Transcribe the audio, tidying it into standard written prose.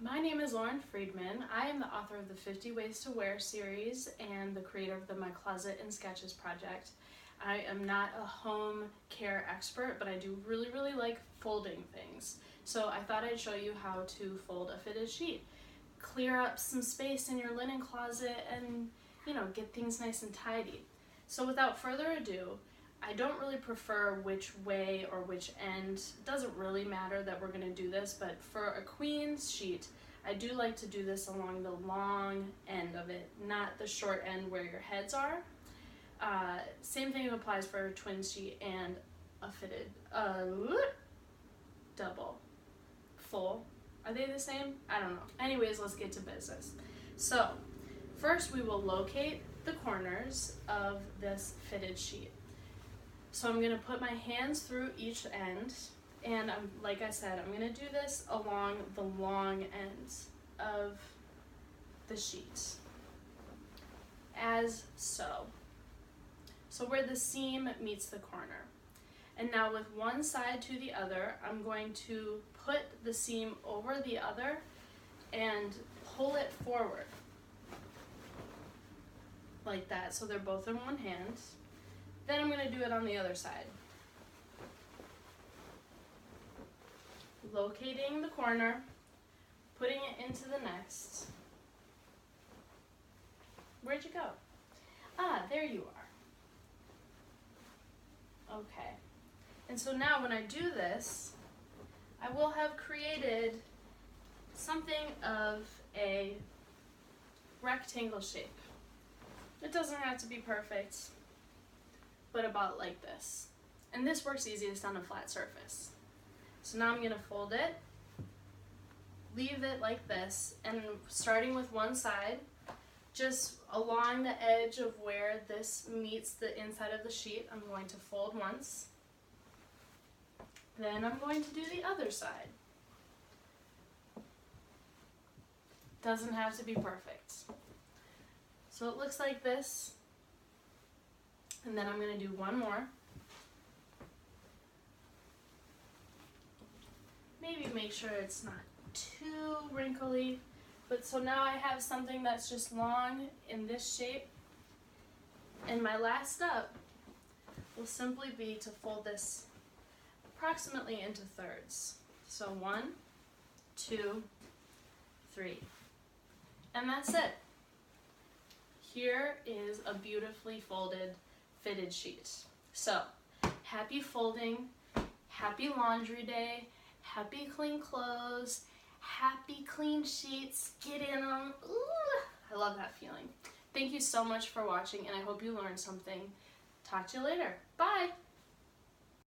My name is Lauren Friedman. I am the author of the 50 Ways to Wear series and the creator of the My Closet in Sketches project. I am not a home care expert, but I do really like folding things. So I thought I'd show you how to fold a fitted sheet. Clear up some space in your linen closet and, get things nice and tidy. So without further ado, I don't really prefer which way or which end. It doesn't really matter that we're going to do this, but for a queen's sheet, I do like to do this along the long end of it, not the short end where your heads are. Same thing applies for a twin sheet and a fitted double, full. Are they the same? I don't know. Anyways, let's get to business. So first we will locate the corners of this fitted sheet. So I'm going to put my hands through each end, and like I said, I'm going to do this along the long ends of the sheet, as so. So where the seam meets the corner. And now with one side to the other, I'm going to put the seam over the other and pull it forward, like that, so they're both in one hand. Then I'm going to do it on the other side. Locating the corner, putting it into the next. Where'd you go? Ah, there you are. Okay. And so now when I do this, I will have created something of a rectangle shape. It doesn't have to be perfect, but about like this. And this works easiest on a flat surface. So now I'm going to fold it, leave it like this, and starting with one side, just along the edge of where this meets the inside of the sheet, I'm going to fold once. Then I'm going to do the other side. Doesn't have to be perfect. So it looks like this. And then I'm going to do one more. Maybe make sure it's not too wrinkly. But so now I have something that's just long in this shape. And my last step will simply be to fold this approximately into thirds. So 1, 2, 3. And that's it. Here is a beautifully folded fitted sheet. So, happy folding, happy laundry day, happy clean clothes, happy clean sheets, get in them. Ooh, I love that feeling. Thank you so much for watching, and I hope you learned something. Talk to you later. Bye!